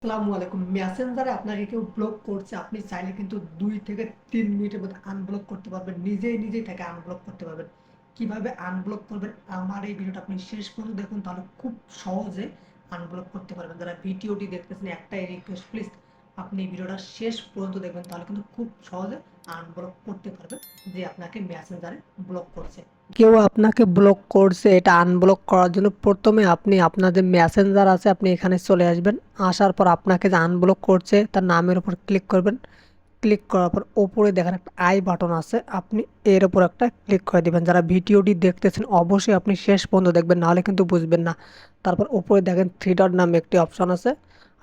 আসসালামু আলাইকুম। মেসেঞ্জারে আপনাকে কেউ ব্লক করছে, আপনি চাইলে কিন্তু 2 থেকে 3 মিনিটের মধ্যে আনব্লক করতে পারবেন। নিজেই তাকে আনব্লক করতে পারবেন। কিভাবে আনব্লক করবেন আমার এই ভিডিওটা আপনি শেষ পর্যন্ত দেখুন, তাহলে খুব সহজে আনব্লক করতে পারবেন। যারা ভিডিওটি দেখতেছেন একটাই রিকোয়েস্ট, প্লিজ আপনি ভিডিওটা শেষ পর্যন্ত দেখবেন, তাহলে কিন্তু খুব সহজে আনব্লক করতে পারবেন যে আপনাকে মেসেঞ্জারে ব্লক করছে। কেউ আপনাকে ব্লক করছে, এটা আনব্লক করার জন্য প্রথমে আপনি আপনার যে মেসেঞ্জার আছে আপনি এখানে চলে আসবেন। আসার পর আপনাকে যে আনব্লক করছে তার নামের উপর ক্লিক করবেন। ক্লিক করার পর ওপরে দেখেন একটা আই বাটন আছে, আপনি এর উপর একটা ক্লিক করে দিবেন। যারা ভিডিওটি দেখতেছেন অবশ্যই আপনি শেষ পর্যন্ত দেখবেন, নাহলে কিন্তু বুঝবেন না। তারপর ওপরে দেখেন থ্রি ডট নামে একটি অপশন আছে,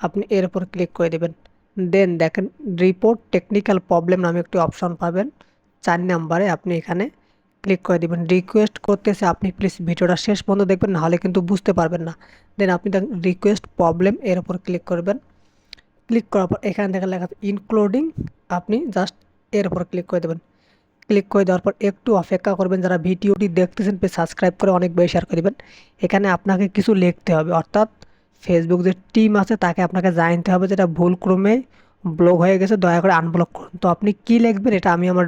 আপনি এর উপর ক্লিক করে দিবেন। দেন দেখেন রিপোর্ট টেকনিক্যাল প্রবলেম নামে একটি অপশন পাবেন 4 নাম্বারে, আপনি এখানে ক্লিক করে দিবেন। রিকোয়েস্ট করতেছে, আপনি প্লিজ ভিডিওটা শেষ পর্যন্ত দেখবেন, নাহলে কিন্তু বুঝতে পারবেন না। দেন আপনি দেখেন রিকোয়েস্ট প্রবলেম, এর উপর ক্লিক করবেন। ক্লিক করার পর এখানে দেখেন লেখা আছে ইনক্লুডিং, আপনি জাস্ট এর উপর ক্লিক করে দেবেন। ক্লিক করে দেওয়ার পর একটু অপেক্ষা করবেন। যারা ভিডিওটি দেখতেছেন প্লিজ সাবস্ক্রাইব করে অনেক বেশি শেয়ার করে দেবেন। এখানে আপনাকে কিছু লিখতে হবে, অর্থাৎ ফেসবুক যে টিম আছে তাকে আপনাকে জানতে হবে যেটা ভুলক্রমে ব্লক হয়ে গেছে, দয়া করে আনব্লক করুন। তো আপনি কি লিখবেন এটা আমি আমার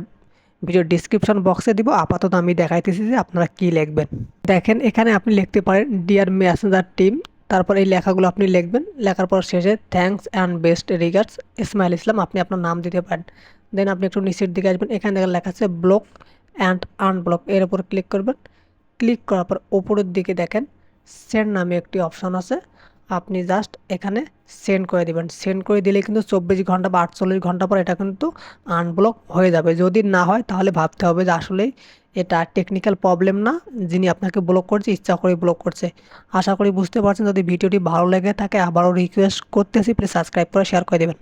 ভিডিও ডিসক্রিপশন বক্সে দিব। আপাতত আমি দেখাইতেছি যে আপনারা কি লিখবেন। দেখেন এখানে আপনি লিখতে পারেন ডিয়ার মেসেঞ্জার টিম, তারপর এই লেখাগুলো আপনি লিখবেন। লেখার পর শেষে thanks and best regards Ismail Islam, আপনি আপনার নাম দিতে পারেন। দেন আপনি একটু নিচের দিকে আসবেন, এখানে দেখেন লেখা আছে ব্লক অ্যান্ড আনব্লক, এর উপর ক্লিক করবেন। ক্লিক করার পর উপরের দিকে দেখেন সেন্ড নামে একটি অপশন আছে, আপনি জাস্ট এখানে সেন্ড করে দিবেন। সেন্ড করে দিলে কিন্তু 24 ঘন্টা বা 48 ঘন্টা পর এটা কিন্তু আনব্লক হয়ে যাবে। যদি না হয় তাহলে ভাবতে হবে যে আসলেই এটা টেকনিক্যাল প্রবলেম না, যিনি আপনাকে ব্লক করছে ইচ্ছা করে ব্লক করছে। আশা করি বুঝতে পারছেন। যদি ভিডিওটি ভালো লেগে থাকে আবারও রিকোয়েস্ট করতেছি প্লিজ সাবস্ক্রাইব করে শেয়ার করে দেবেন।